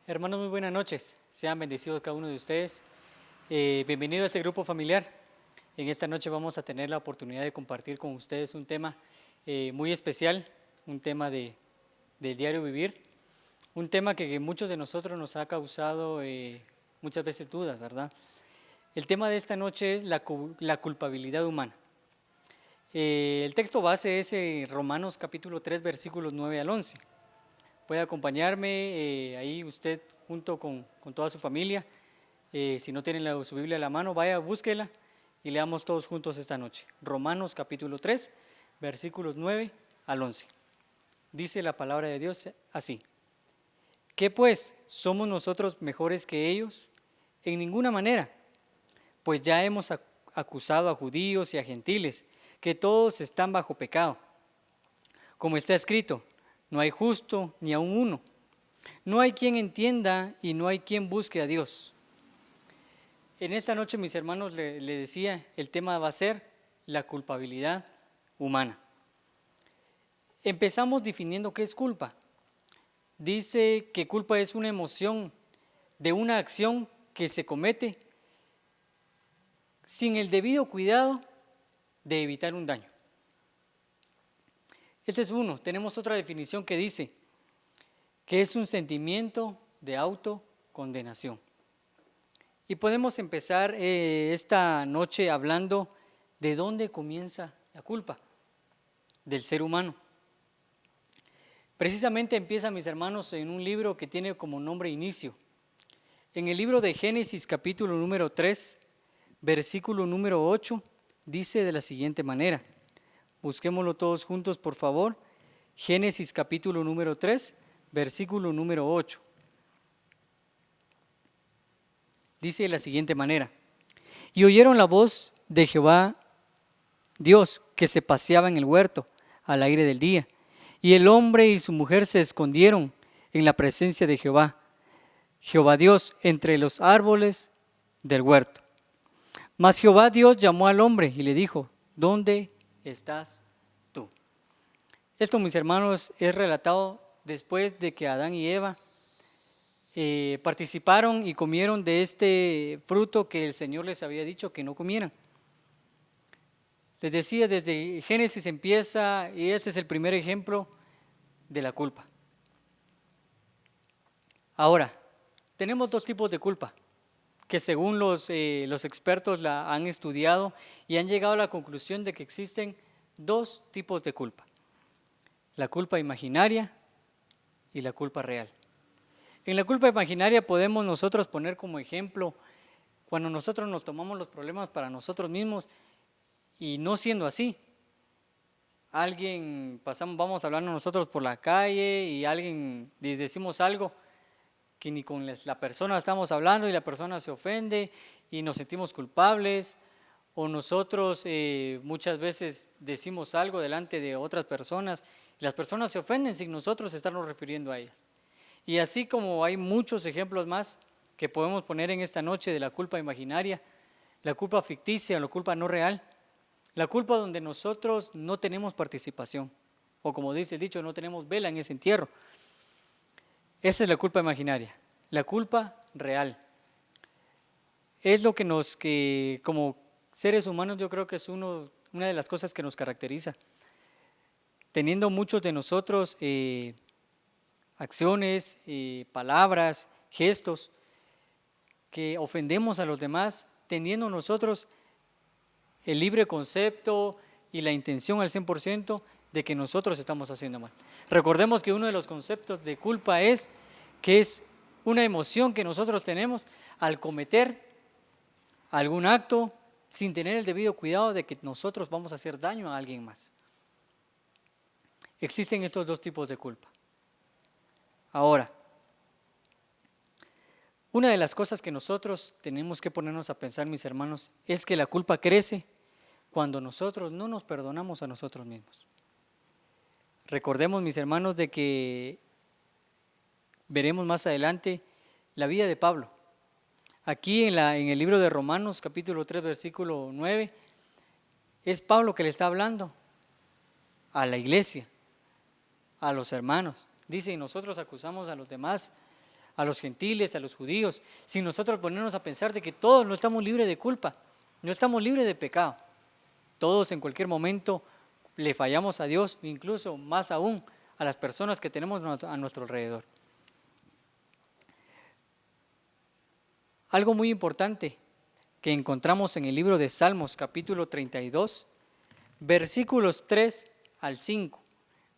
Hermanos, muy buenas noches. Sean bendecidos cada uno de ustedes. Bienvenido a este grupo familiar. En esta noche vamos a tener la oportunidad de compartir con ustedes un tema muy especial, un tema del diario vivir, un tema que muchos de nosotros nos ha causado muchas veces dudas, ¿verdad? El tema de esta noche es la culpabilidad humana. El texto base es Romanos capítulo 3, versículos 9 al 11. Puede acompañarme ahí usted junto con toda su familia. Si no tienen su Biblia a la mano, vaya, búsquela y leamos todos juntos esta noche. Romanos capítulo 3, versículos 9 al 11. Dice la palabra de Dios así: ¿Qué pues? ¿Somos nosotros mejores que ellos? En ninguna manera, pues ya hemos acusado a judíos y a gentiles, que todos están bajo pecado. Como está escrito, no hay justo ni aun uno. No hay quien entienda y no hay quien busque a Dios. En esta noche, mis hermanos, le decía, el tema va a ser la culpabilidad humana. Empezamos definiendo qué es culpa. Dice que culpa es una emoción de una acción que se comete sin el debido cuidado de evitar un daño. Este es uno. Tenemos otra definición que dice que es un sentimiento de autocondenación. Y podemos empezar esta noche hablando de dónde comienza la culpa del ser humano. Precisamente empieza, mis hermanos, en un libro que tiene como nombre Inicio. En el libro de Génesis capítulo número 3, versículo número 8, dice de la siguiente manera. Busquémoslo todos juntos, por favor. Génesis capítulo número 3, versículo número 8. Dice de la siguiente manera: y oyeron la voz de Jehová Dios que se paseaba en el huerto al aire del día, y el hombre y su mujer se escondieron en la presencia de Jehová Dios, entre los árboles del huerto. Mas Jehová Dios llamó al hombre y le dijo: ¿dónde estás tú? Esto, mis hermanos, es relatado después de que Adán y Eva participaron y comieron de este fruto que el Señor les había dicho que no comieran. Les decía, desde Génesis empieza, y este es el primer ejemplo de la culpa. Ahora, tenemos dos tipos de culpa, que según los expertos la han estudiado y han llegado a la conclusión de que existen dos tipos de culpa: la culpa imaginaria y la culpa real. En la culpa imaginaria podemos nosotros poner como ejemplo cuando nosotros nos tomamos los problemas para nosotros mismos y no siendo así. Vamos hablando nosotros por la calle y alguien les decimos algo que ni con la persona estamos hablando y la persona se ofende y nos sentimos culpables, o nosotros muchas veces decimos algo delante de otras personas y las personas se ofenden sin nosotros estarnos refiriendo a ellas. Y así como hay muchos ejemplos más que podemos poner en esta noche de la culpa imaginaria, la culpa ficticia, la culpa no real, la culpa donde nosotros no tenemos participación, o como dice el dicho, no tenemos vela en ese entierro. Esa es la culpa imaginaria. La culpa real es lo que como seres humanos yo creo que es una de las cosas que nos caracteriza. Teniendo muchos de nosotros acciones, palabras, gestos que ofendemos a los demás, teniendo nosotros el libre concepto y la intención al 100% de que nosotros estamos haciendo mal. Recordemos que uno de los conceptos de culpa es que es una emoción que nosotros tenemos al cometer algún acto sin tener el debido cuidado de que nosotros vamos a hacer daño a alguien más. Existen estos dos tipos de culpa. Ahora, una de las cosas que nosotros tenemos que ponernos a pensar, mis hermanos, es que la culpa crece cuando nosotros no nos perdonamos a nosotros mismos. Recordemos, mis hermanos, de que veremos más adelante la vida de Pablo. Aquí en el libro de Romanos, capítulo 3, versículo 9, es Pablo que le está hablando a la iglesia, a los hermanos. Dice, y nosotros acusamos a los demás, a los gentiles, a los judíos, sin nosotros ponernos a pensar de que todos no estamos libres de culpa, no estamos libres de pecado. Todos en cualquier momento le fallamos a Dios, incluso más aún a las personas que tenemos a nuestro alrededor. Algo muy importante que encontramos en el libro de Salmos, capítulo 32, versículos 3 al 5.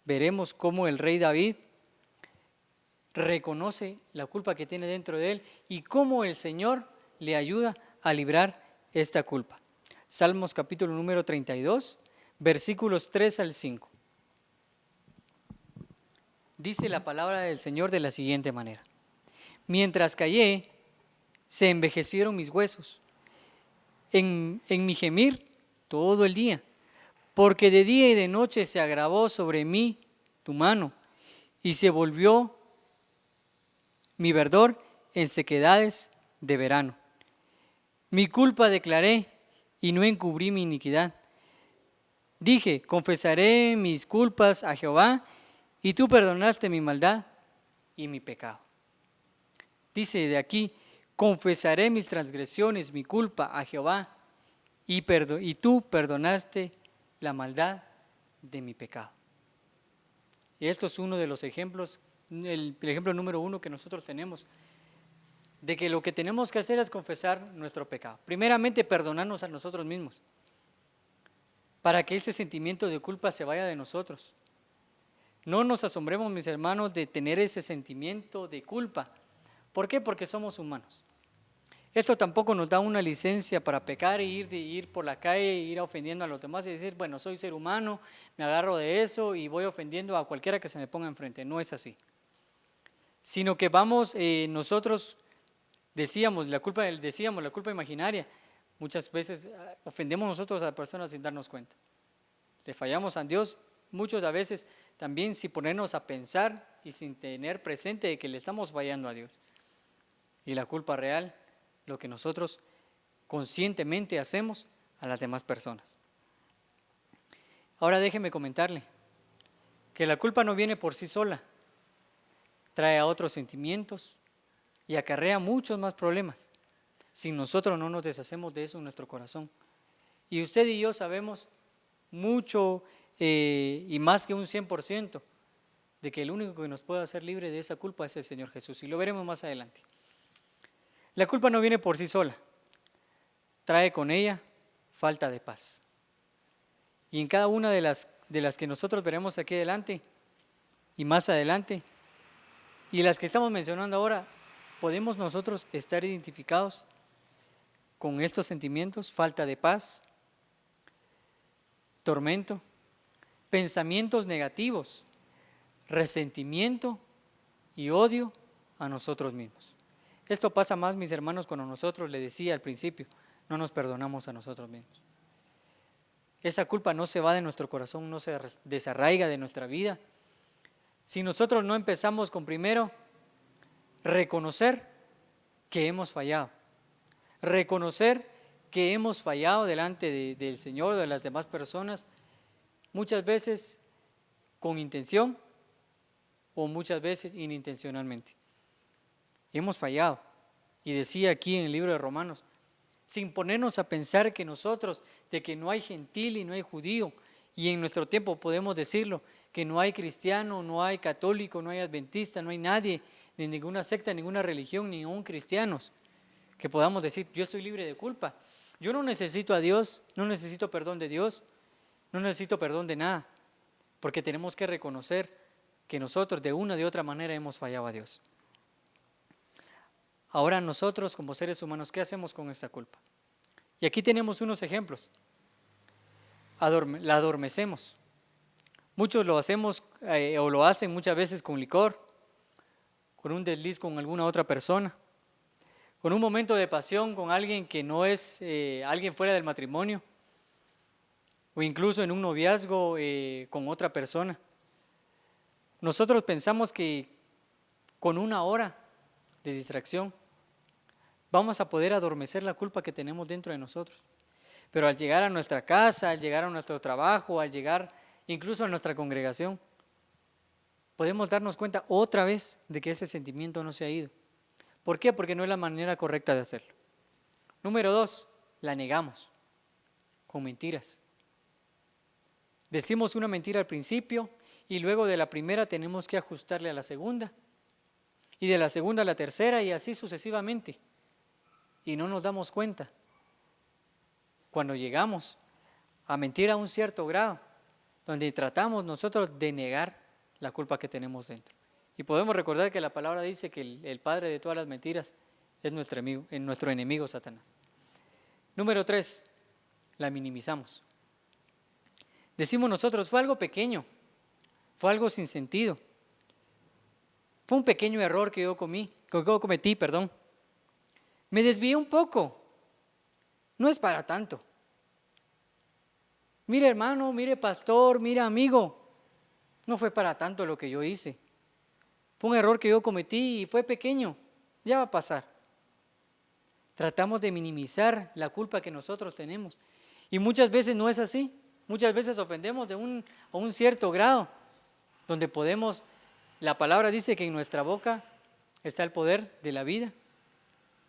Veremos cómo el rey David reconoce la culpa que tiene dentro de él y cómo el Señor le ayuda a librar esta culpa. Salmos capítulo número 32, versículos 3 al 5. Dice la palabra del Señor de la siguiente manera: mientras callé, se envejecieron mis huesos en mi gemir todo el día, porque de día y de noche se agravó sobre mí tu mano, y se volvió mi verdor en sequedades de verano. Mi culpa declaré y no encubrí mi iniquidad. Dije, confesaré mis culpas a Jehová, y tú perdonaste mi maldad y mi pecado. Dice de aquí, confesaré mis transgresiones, mi culpa a Jehová, y tú perdonaste la maldad de mi pecado. Y esto es uno de los ejemplos, el ejemplo número 1 que nosotros tenemos, de que lo que tenemos que hacer es confesar nuestro pecado. Primeramente, perdonarnos a nosotros mismos, para que ese sentimiento de culpa se vaya de nosotros. No nos asombremos, mis hermanos, de tener ese sentimiento de culpa. ¿Por qué? Porque somos humanos. Esto tampoco nos da una licencia para pecar e ir por la calle e ir ofendiendo a los demás y decir, bueno, soy ser humano, me agarro de eso y voy ofendiendo a cualquiera que se me ponga enfrente. No es así. Sino que vamos, nosotros decíamos la culpa imaginaria. Muchas veces ofendemos nosotros a las personas sin darnos cuenta. Le fallamos a Dios, muchos a veces también sin ponernos a pensar y sin tener presente de que le estamos fallando a Dios. Y la culpa real, lo que nosotros conscientemente hacemos a las demás personas. Ahora déjeme comentarle que la culpa no viene por sí sola, trae a otros sentimientos y acarrea muchos más problemas si nosotros no nos deshacemos de eso en nuestro corazón. Y usted y yo sabemos mucho y más que un 100% de que el único que nos puede hacer libre de esa culpa es el Señor Jesús, y lo veremos más adelante. La culpa no viene por sí sola, trae con ella falta de paz. Y en cada una de las que nosotros veremos aquí adelante y más adelante, y las que estamos mencionando ahora, podemos nosotros estar identificados con estos sentimientos: falta de paz, tormento, pensamientos negativos, resentimiento y odio a nosotros mismos. Esto pasa más, mis hermanos, cuando nosotros, le decía al principio, no nos perdonamos a nosotros mismos. Esa culpa no se va de nuestro corazón, no se desarraiga de nuestra vida. Si nosotros no empezamos con primero reconocer que hemos fallado, reconocer que hemos fallado delante del Señor o de las demás personas, muchas veces con intención o muchas veces inintencionalmente. Hemos fallado. Y decía aquí en el libro de Romanos, sin ponernos a pensar que nosotros, de que no hay gentil y no hay judío, y en nuestro tiempo podemos decirlo, que no hay cristiano, no hay católico, no hay adventista, no hay nadie, de ninguna secta, ninguna religión, ni aún cristianos, que podamos decir, yo estoy libre de culpa. Yo no necesito a Dios, no necesito perdón de Dios, no necesito perdón de nada, porque tenemos que reconocer que nosotros de una o de otra manera hemos fallado a Dios. Ahora nosotros como seres humanos, ¿qué hacemos con esta culpa? Y aquí tenemos unos ejemplos. La adormecemos. Muchos lo hacemos o lo hacen muchas veces con licor, con un desliz con alguna otra persona, con un momento de pasión con alguien que no es alguien fuera del matrimonio, o incluso en un noviazgo con otra persona. Nosotros pensamos que con una hora de distracción vamos a poder adormecer la culpa que tenemos dentro de nosotros. Pero al llegar a nuestra casa, al llegar a nuestro trabajo, al llegar incluso a nuestra congregación, podemos darnos cuenta otra vez de que ese sentimiento no se ha ido. ¿Por qué? Porque no es la manera correcta de hacerlo. Número 2, la negamos con mentiras. Decimos una mentira al principio y luego de la primera tenemos que ajustarle a la segunda y de la segunda a la tercera y así sucesivamente. Y no nos damos cuenta. Cuando llegamos a mentir a un cierto grado, donde tratamos nosotros de negar la culpa que tenemos dentro. Y podemos recordar que la palabra dice que el padre de todas las mentiras es nuestro enemigo Satanás. Número 3, la minimizamos. Decimos nosotros, fue algo pequeño, fue algo sin sentido, fue un pequeño error que yo cometí. Me desvié un poco, no es para tanto. Mire hermano, mire pastor, mire amigo, no fue para tanto lo que yo hice. Fue un error que yo cometí y fue pequeño, ya va a pasar. Tratamos de minimizar la culpa que nosotros tenemos y muchas veces no es así. Muchas veces ofendemos a un cierto grado, donde la palabra dice que en nuestra boca está el poder de la vida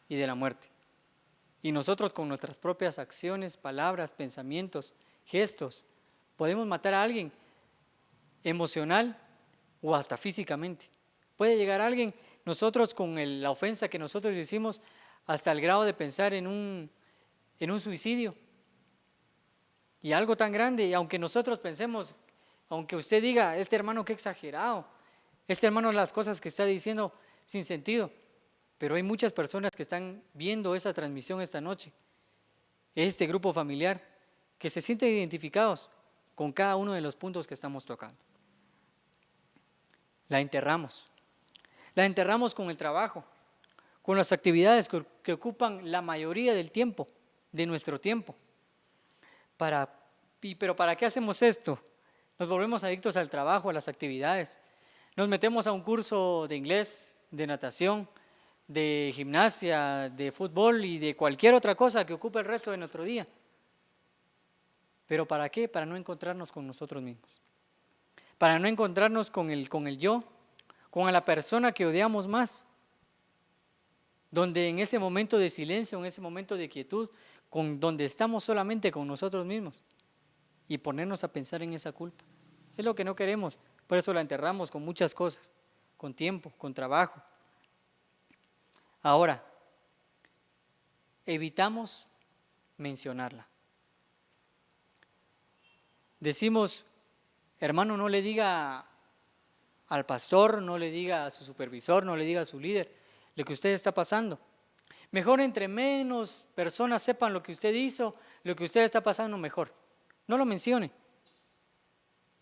y de la muerte. Y nosotros con nuestras propias acciones, palabras, pensamientos, gestos, podemos matar a alguien emocional o hasta físicamente. Puede llegar alguien, nosotros con la ofensa que nosotros hicimos, hasta el grado de pensar en un suicidio. Y algo tan grande, y aunque nosotros pensemos, aunque usted diga, este hermano qué exagerado, este hermano las cosas que está diciendo sin sentido, pero hay muchas personas que están viendo esa transmisión esta noche, este grupo familiar, que se sienten identificados con cada uno de los puntos que estamos tocando. La enterramos con el trabajo, con las actividades que ocupan la mayoría del tiempo, de nuestro tiempo. ¿Pero para qué hacemos esto? Nos volvemos adictos al trabajo, a las actividades. Nos metemos a un curso de inglés, de natación, de gimnasia, de fútbol y de cualquier otra cosa que ocupe el resto de nuestro día. ¿Pero para qué? Para no encontrarnos con nosotros mismos. Para no encontrarnos con el yo, con la persona que odiamos más. Donde en ese momento de silencio, en ese momento de quietud, donde estamos solamente con nosotros mismos y ponernos a pensar en esa culpa. Es lo que no queremos, por eso la enterramos con muchas cosas, con tiempo, con trabajo. Ahora, evitamos mencionarla. Decimos, hermano, no le diga al pastor, no le diga a su supervisor, no le diga a su líder lo que usted está pasando. Mejor entre menos personas sepan lo que usted hizo, lo que usted está pasando, mejor. No lo mencione.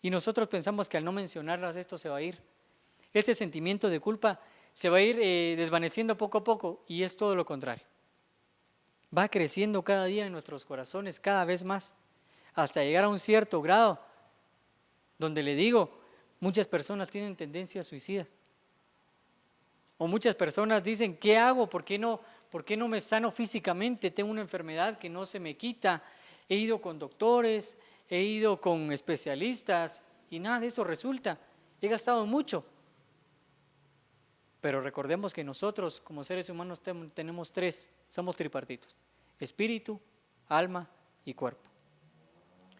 Y nosotros pensamos que al no mencionarlas esto se va a ir. Este sentimiento de culpa se va a ir desvaneciendo poco a poco y es todo lo contrario. Va creciendo cada día en nuestros corazones, cada vez más, hasta llegar a un cierto grado donde le digo, muchas personas tienen tendencias suicidas. O muchas personas dicen, ¿qué hago? ¿Por qué no me sano físicamente? Tengo una enfermedad que no se me quita. He ido con doctores, he ido con especialistas y nada de eso resulta. He gastado mucho. Pero recordemos que nosotros como seres humanos tenemos somos tripartitos. Espíritu, alma y cuerpo.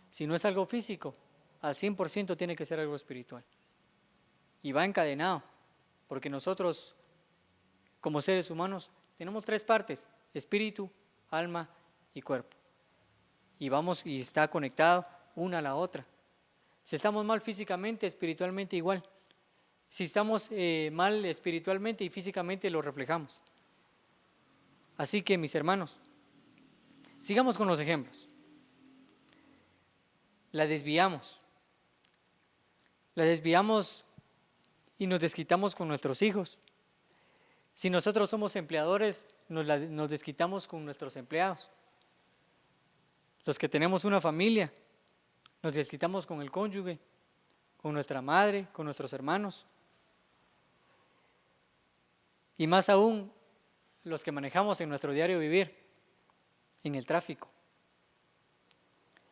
Si no es algo físico, al 100% tiene que ser algo espiritual. Y va encadenado, porque nosotros como seres humanos tenemos 3 partes, espíritu, alma y cuerpo. Y está conectado una a la otra. Si estamos mal físicamente, espiritualmente igual. Si estamos mal espiritualmente y físicamente lo reflejamos. Así que mis hermanos, sigamos con los ejemplos. La desviamos y nos desquitamos con nuestros hijos. Si nosotros somos empleadores, nos desquitamos con nuestros empleados. Los que tenemos una familia, nos desquitamos con el cónyuge, con nuestra madre, con nuestros hermanos. Y más aún, los que manejamos en nuestro diario vivir, en el tráfico.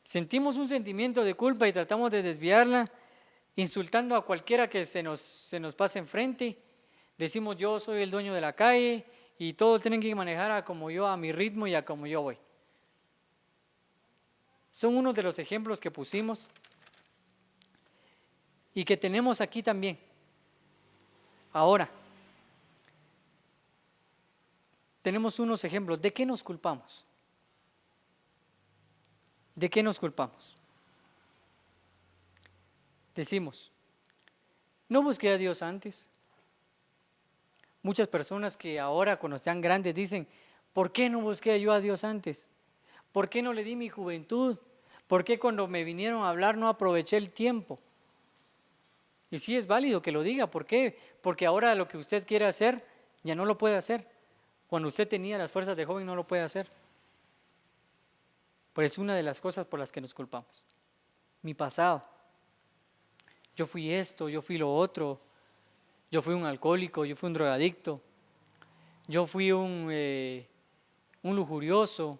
Sentimos un sentimiento de culpa y tratamos de desviarla, insultando a cualquiera que se nos pase enfrente. Decimos, yo soy el dueño de la calle, y todos tienen que manejar a como yo, a mi ritmo y a como yo voy. Son unos de los ejemplos que pusimos y que tenemos aquí también. Ahora, tenemos unos ejemplos. ¿De qué nos culpamos? ¿De qué nos culpamos? Decimos, no busqué a Dios antes. Muchas personas que ahora cuando están grandes dicen, ¿por qué no busqué yo a Dios antes? ¿Por qué no le di mi juventud? ¿Por qué cuando me vinieron a hablar no aproveché el tiempo? Y sí es válido que lo diga. ¿Por qué? Porque ahora lo que usted quiere hacer ya no lo puede hacer. Cuando usted tenía las fuerzas de joven no lo puede hacer. Pero es una de las cosas por las que nos culpamos. Mi pasado. Yo fui esto, yo fui lo otro. Yo fui un alcohólico, yo fui un drogadicto. Yo fui un lujurioso,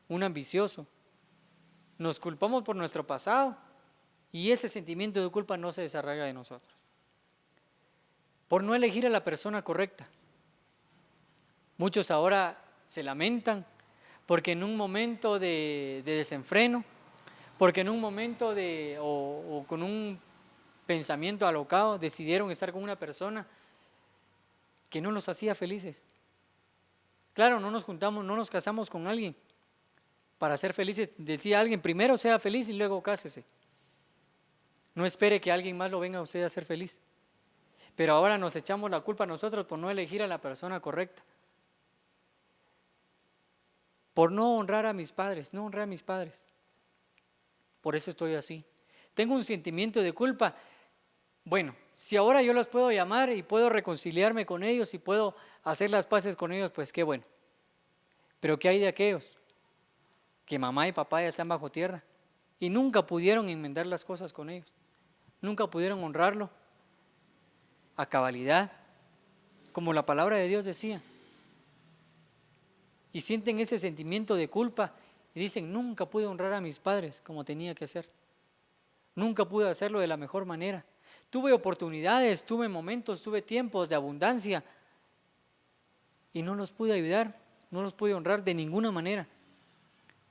un ambicioso. Nos culpamos por nuestro pasado y ese sentimiento de culpa no se desarraiga de nosotros. Por no elegir a la persona correcta. Muchos ahora se lamentan porque en un momento de desenfreno, porque en un momento o con un pensamiento alocado decidieron estar con una persona que no los hacía felices. Claro, no nos juntamos, no nos casamos con alguien para ser felices. Decía alguien, primero sea feliz y luego cásese. No espere que alguien más lo venga a usted a ser feliz. Pero ahora nos echamos la culpa a nosotros por no elegir a la persona correcta. Por no honrar a mis padres, no honré a mis padres. Por eso estoy así. Tengo un sentimiento de culpa. Bueno, si ahora yo los puedo llamar y puedo reconciliarme con ellos y puedo hacer las paces con ellos, pues qué bueno. Pero ¿qué hay de aquellos que mamá y papá ya están bajo tierra y nunca pudieron enmendar las cosas con ellos? Nunca pudieron honrarlo a cabalidad, como la palabra de Dios decía. Y sienten ese sentimiento de culpa y dicen, nunca pude honrar a mis padres como tenía que hacer. Nunca pude hacerlo de la mejor manera. Tuve oportunidades, tuve momentos, tuve tiempos de abundancia y no los pude ayudar, no los pude honrar de ninguna manera,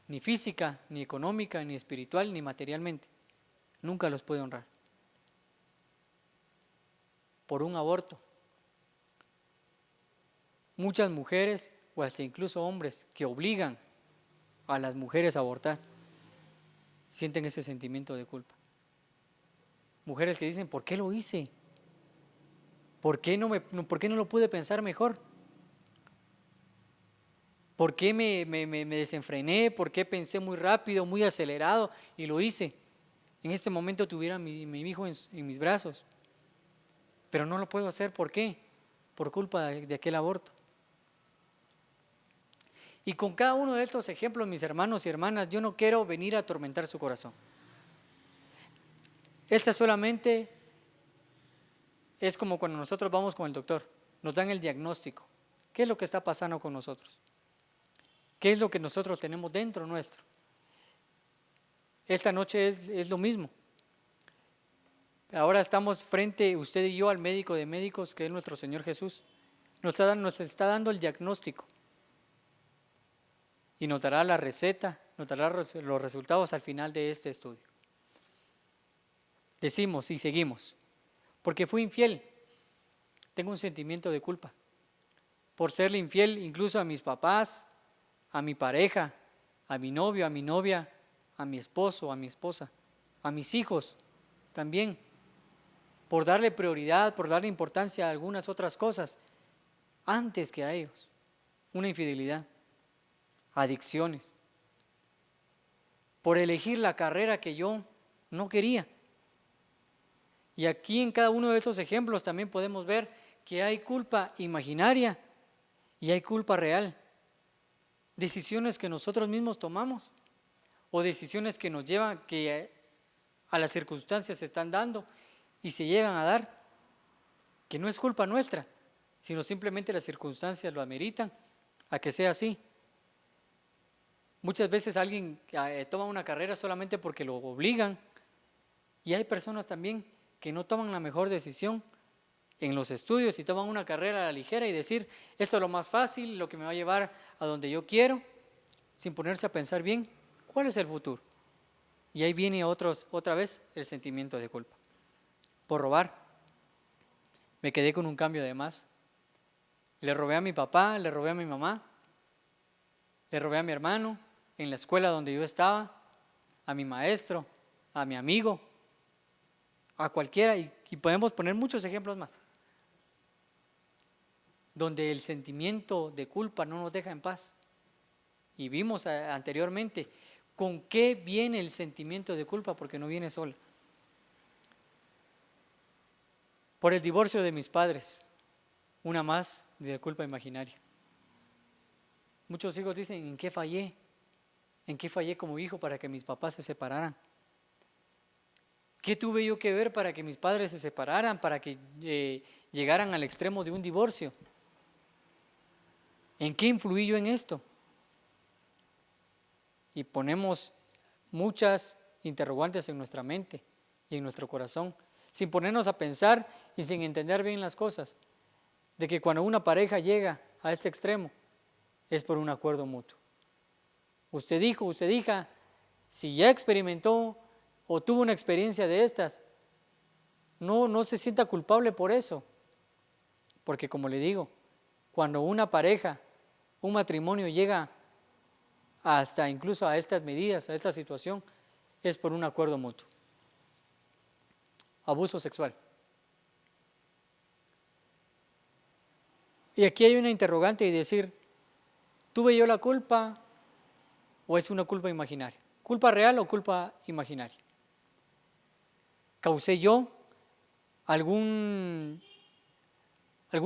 ni física, ni económica, ni espiritual, ni materialmente. Nunca los pude honrar. Por un aborto. Muchas mujeres o hasta incluso hombres que obligan a las mujeres a abortar sienten ese sentimiento de culpa. Mujeres que dicen, ¿por qué lo hice? ¿Por qué no lo pude pensar mejor? ¿Por qué me desenfrené? ¿Por qué pensé muy rápido, muy acelerado y lo hice? En este momento tuviera mi hijo en mis brazos, pero no lo puedo hacer. ¿Por qué? Por culpa de aquel aborto. Y con cada uno de estos ejemplos, mis hermanos y hermanas, yo no quiero venir a atormentar su corazón. Esta solamente es como cuando nosotros vamos con el doctor, nos dan el diagnóstico. ¿Qué es lo que está pasando con nosotros? ¿Qué es lo que nosotros tenemos dentro nuestro? Esta noche es lo mismo. Ahora estamos frente, usted y yo, al médico de médicos, que es nuestro Señor Jesús. Nos está dando el diagnóstico. Y nos dará la receta, nos dará los resultados al final de este estudio. Decimos y seguimos, porque fui infiel, tengo un sentimiento de culpa. Por serle infiel incluso a mis papás, a mi pareja, a mi novio, a mi novia, a mi esposo, a mi esposa, a mis hijos también. Por darle prioridad, por darle importancia a algunas otras cosas antes que a ellos. Una infidelidad. Adicciones, por elegir la carrera que yo no quería. Y aquí en cada uno de estos ejemplos también podemos ver que hay culpa imaginaria y hay culpa real. Decisiones que nosotros mismos tomamos o decisiones que nos llevan, que a las circunstancias se están dando y se llegan a dar, que no es culpa nuestra, sino simplemente las circunstancias lo ameritan a que sea así. Muchas veces alguien toma una carrera solamente porque lo obligan y hay personas también que no toman la mejor decisión en los estudios y toman una carrera a la ligera y decir, esto es lo más fácil, lo que me va a llevar a donde yo quiero, sin ponerse a pensar bien, ¿cuál es el futuro? Y ahí viene otra vez el sentimiento de culpa. Por robar, me quedé con un cambio de más. Le robé a mi papá, le robé a mi mamá, le robé a mi hermano, en la escuela donde yo estaba, a mi maestro, a mi amigo, a cualquiera, y podemos poner muchos ejemplos más, donde el sentimiento de culpa no nos deja en paz. Y vimos anteriormente con qué viene el sentimiento de culpa, porque no viene sola. Por el divorcio de mis padres, una más de culpa imaginaria. Muchos hijos dicen, ¿en qué fallé? ¿En qué fallé como hijo para que mis papás se separaran? ¿Qué tuve yo que ver para que mis padres se separaran, para que llegaran al extremo de un divorcio? ¿En qué influí yo en esto? Y ponemos muchas interrogantes en nuestra mente y en nuestro corazón, sin ponernos a pensar y sin entender bien las cosas, de que cuando una pareja llega a este extremo, es por un acuerdo mutuo. Usted dijo, usted hija, si ya experimentó o tuvo una experiencia de estas, no se sienta culpable por eso, porque como le digo, cuando una pareja, un matrimonio llega hasta incluso a estas medidas, a esta situación, es por un acuerdo mutuo. Abuso sexual. Y aquí hay una interrogante y decir, ¿tuve yo la culpa o es una culpa imaginaria? ¿Culpa real o culpa imaginaria? ¿Causé yo algún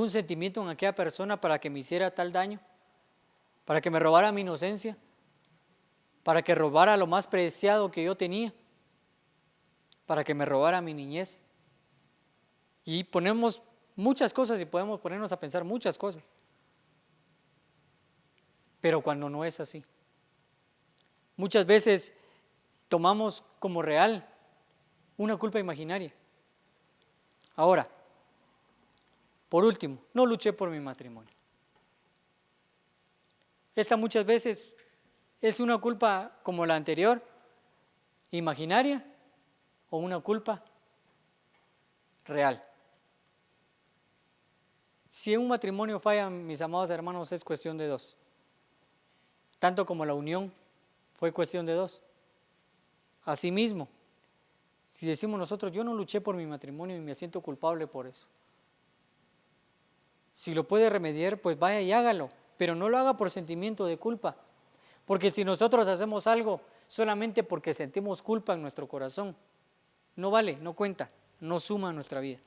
sentimiento en aquella persona para que me hiciera tal daño? ¿Para que me robara mi inocencia? ¿Para que robara lo más preciado que yo tenía? ¿Para que me robara mi niñez? Y ponemos muchas cosas y podemos ponernos a pensar muchas cosas. Pero cuando no es así, muchas veces tomamos como real una culpa imaginaria. Ahora, por último, no luché por mi matrimonio. Esta muchas veces es una culpa como la anterior, imaginaria, o una culpa real. Si un matrimonio falla, mis amados hermanos, es cuestión de dos. Tanto como la unión fue cuestión de dos. Asimismo, si decimos nosotros, yo no luché por mi matrimonio y me siento culpable por eso. Si lo puede remediar, pues vaya y hágalo, pero no lo haga por sentimiento de culpa. Porque si nosotros hacemos algo solamente porque sentimos culpa en nuestro corazón, no vale, no cuenta, no suma a nuestra vida.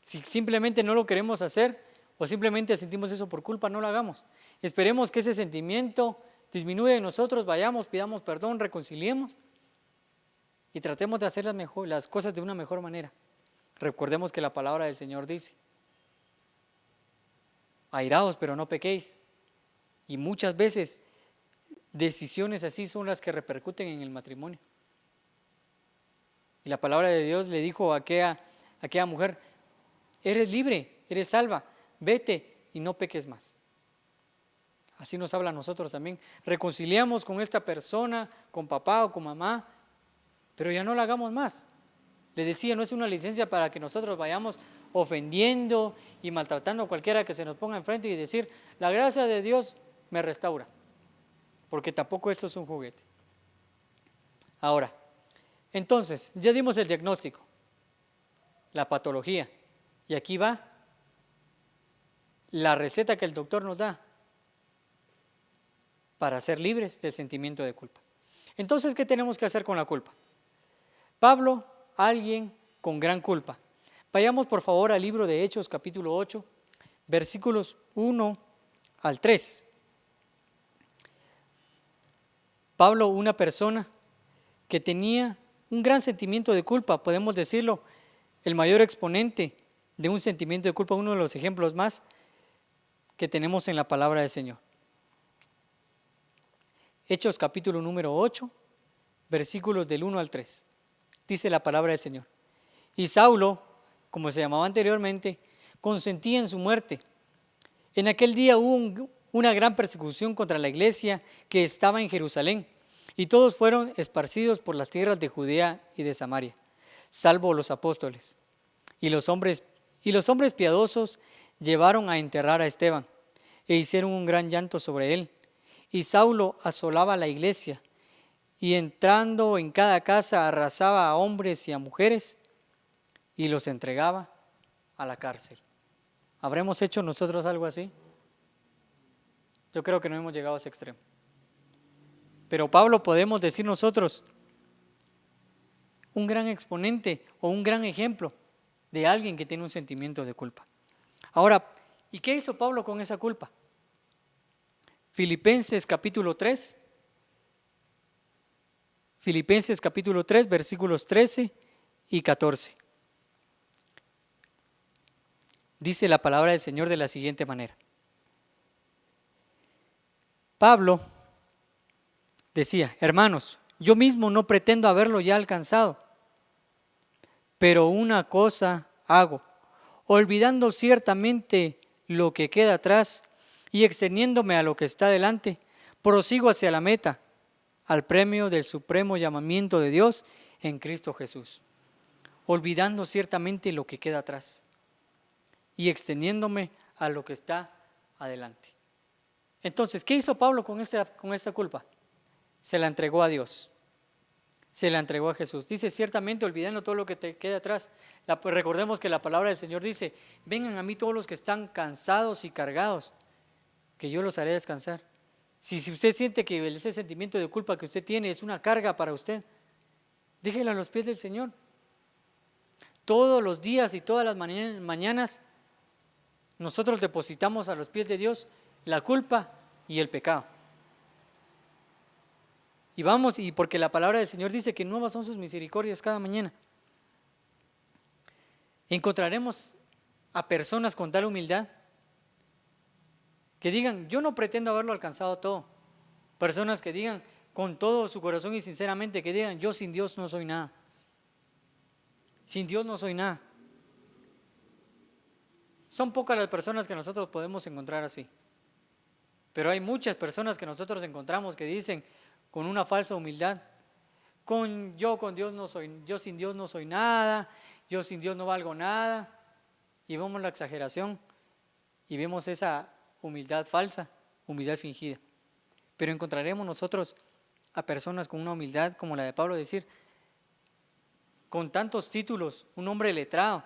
Si simplemente no lo queremos hacer o simplemente sentimos eso por culpa, no lo hagamos. Esperemos que ese sentimiento disminuya en nosotros, vayamos, pidamos perdón, reconciliemos y tratemos de hacer las cosas de una mejor manera. Recordemos que la palabra del Señor dice, airaos pero no pequéis. Y muchas veces decisiones así son las que repercuten en el matrimonio. Y la palabra de Dios le dijo a aquella mujer, eres libre, eres salva, vete y no peques más. Así nos habla a nosotros también. Reconciliamos con esta persona, con papá o con mamá, pero ya no la hagamos más. Les decía, no es una licencia para que nosotros vayamos ofendiendo y maltratando a cualquiera que se nos ponga enfrente y decir, la gracia de Dios me restaura, porque tampoco esto es un juguete. Ahora, entonces, ya dimos el diagnóstico, la patología, y aquí va la receta que el doctor nos da para ser libres del sentimiento de culpa. Entonces, ¿qué tenemos que hacer con la culpa? Pablo, alguien con gran culpa. Vayamos por favor al libro de Hechos, capítulo 8, versículos 1 al 3. Pablo, una persona que tenía un gran sentimiento de culpa, podemos decirlo, el mayor exponente de un sentimiento de culpa, uno de los ejemplos más que tenemos en la palabra del Señor. Hechos capítulo número 8, versículos del 1 al 3. Dice la palabra del Señor. Y Saulo, como se llamaba anteriormente, consentía en su muerte. En aquel día hubo una gran persecución contra la iglesia que estaba en Jerusalén, y todos fueron esparcidos por las tierras de Judea y de Samaria, salvo los apóstoles. Y los hombres piadosos llevaron a enterrar a Esteban, e hicieron un gran llanto sobre él. Y Saulo asolaba la iglesia, y entrando en cada casa arrasaba a hombres y a mujeres, y los entregaba a la cárcel. ¿Habremos hecho nosotros algo así? Yo creo que no hemos llegado a ese extremo. Pero Pablo, podemos decir nosotros, un gran exponente o un gran ejemplo de alguien que tiene un sentimiento de culpa. Ahora, ¿y qué hizo Pablo con esa culpa? Filipenses capítulo 3, versículos 13 y 14. Dice la palabra del Señor de la siguiente manera. Pablo decía: hermanos, yo mismo no pretendo haberlo ya alcanzado, pero una cosa hago, olvidando ciertamente lo que queda atrás y extendiéndome a lo que está delante, prosigo hacia la meta, al premio del supremo llamamiento de Dios en Cristo Jesús. Olvidando ciertamente lo que queda atrás y extendiéndome a lo que está adelante. Entonces, ¿qué hizo Pablo con esa culpa? Se la entregó a Dios, se la entregó a Jesús. Dice: ciertamente olvidando todo lo que te queda atrás. Recordemos que la palabra del Señor dice: vengan a mí todos los que están cansados y cargados, que yo los haré descansar. Si usted siente que ese sentimiento de culpa que usted tiene es una carga para usted, déjelo a los pies del Señor. Todos los días y todas las mañanas nosotros depositamos a los pies de Dios la culpa y el pecado. Y porque la palabra del Señor dice que nuevas son sus misericordias cada mañana. Encontraremos a personas con tal humildad que digan: yo no pretendo haberlo alcanzado todo. Personas que digan con todo su corazón y sinceramente, que digan: yo sin Dios no soy nada. Sin Dios no soy nada. Son pocas las personas que nosotros podemos encontrar así. Pero hay muchas personas que nosotros encontramos que dicen con una falsa humildad: yo sin Dios no soy nada, yo sin Dios no valgo nada. Y vemos la exageración y vemos esa humildad falsa, humildad fingida. Pero encontraremos nosotros a personas con una humildad como la de Pablo, decir, con tantos títulos, un hombre letrado,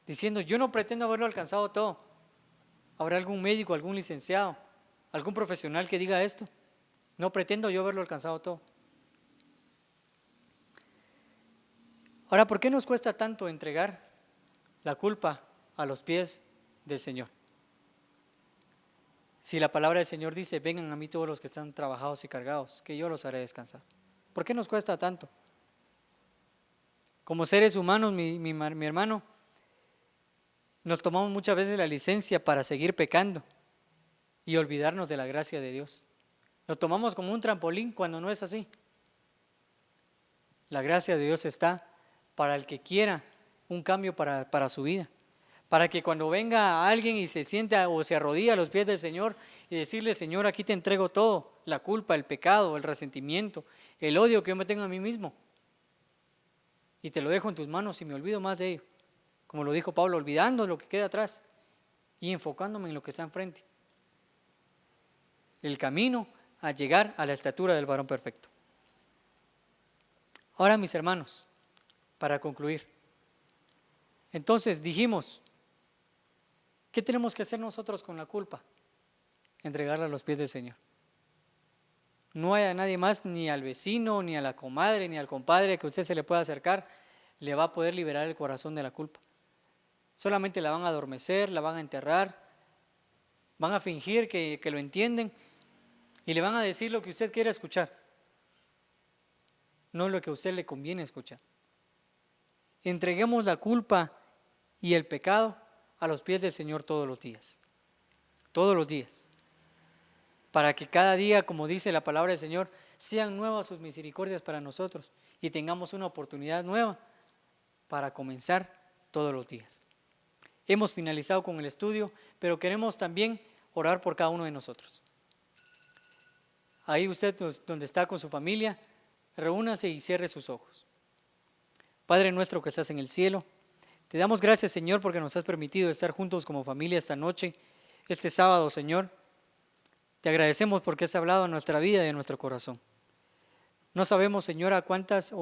diciendo: yo no pretendo haberlo alcanzado todo. ¿Habrá algún médico, algún licenciado, algún profesional que diga esto? No pretendo yo haberlo alcanzado todo. Ahora, ¿por qué nos cuesta tanto entregar la culpa a los pies del Señor? Si la palabra del Señor dice: vengan a mí todos los que están trabajados y cargados, que yo los haré descansar. ¿Por qué nos cuesta tanto? Como seres humanos, mi hermano, nos tomamos muchas veces la licencia para seguir pecando y olvidarnos de la gracia de Dios. Lo tomamos como un trampolín cuando no es así. La gracia de Dios está para el que quiera un cambio para su vida. Para que cuando venga alguien y se sienta o se arrodilla a los pies del Señor y decirle: Señor, aquí te entrego todo, la culpa, el pecado, el resentimiento, el odio que yo me tengo a mí mismo, y te lo dejo en tus manos y me olvido más de ello. Como lo dijo Pablo, olvidando lo que queda atrás y enfocándome en lo que está enfrente. El camino a llegar a la estatura del varón perfecto. Ahora, mis hermanos, para concluir, entonces dijimos: ¿qué tenemos que hacer nosotros con la culpa? Entregarla a los pies del Señor. No hay a nadie más, ni al vecino, ni a la comadre, ni al compadre que usted se le pueda acercar, le va a poder liberar el corazón de la culpa. Solamente la van a adormecer, la van a enterrar, van a fingir que lo entienden y le van a decir lo que usted quiere escuchar, no lo que a usted le conviene escuchar. Entreguemos la culpa y el pecado a los pies del Señor todos los días, para que cada día, como dice la palabra del Señor, sean nuevas sus misericordias para nosotros y tengamos una oportunidad nueva para comenzar todos los días. Hemos finalizado con el estudio, pero queremos también orar por cada uno de nosotros. Ahí usted donde está con su familia, reúnase y cierre sus ojos. Padre nuestro que estás en el cielo, te damos gracias, Señor, porque nos has permitido estar juntos como familia esta noche, este sábado, Señor. Te agradecemos porque has hablado a nuestra vida y a nuestro corazón. No sabemos, Señor,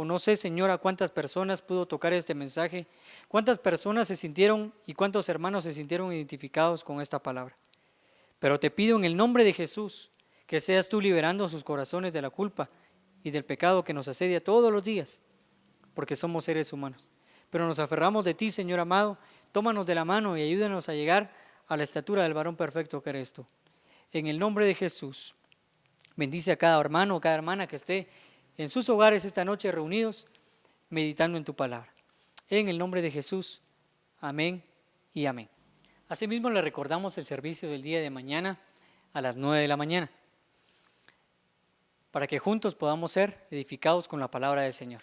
no sé, Señor, a cuántas personas pudo tocar este mensaje, cuántas personas se sintieron y cuántos hermanos se sintieron identificados con esta palabra. Pero te pido en el nombre de Jesús que seas tú liberando sus corazones de la culpa y del pecado que nos asedia todos los días, porque somos seres humanos. Pero nos aferramos de ti, Señor amado, tómanos de la mano y ayúdanos a llegar a la estatura del varón perfecto que eres tú. En el nombre de Jesús, bendice a cada hermano, cada hermana que esté en sus hogares esta noche reunidos, meditando en tu palabra. En el nombre de Jesús, amén y amén. Asimismo, le recordamos el servicio del día de mañana a las 9 de la mañana, para que juntos podamos ser edificados con la palabra del Señor.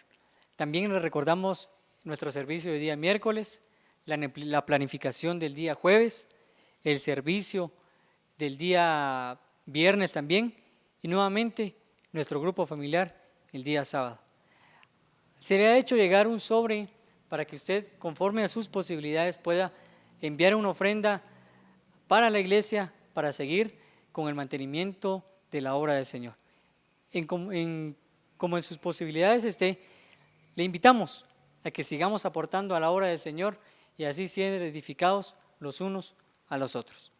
También le recordamos nuestro servicio de día miércoles, la planificación del día jueves, el servicio del día viernes también, y nuevamente nuestro grupo familiar el día sábado. Se le ha hecho llegar un sobre para que usted, conforme a sus posibilidades, pueda enviar una ofrenda para la iglesia para seguir con el mantenimiento de la obra del Señor. Como en sus posibilidades esté, le invitamos a que sigamos aportando a la obra del Señor y así siendo edificados los unos a los otros.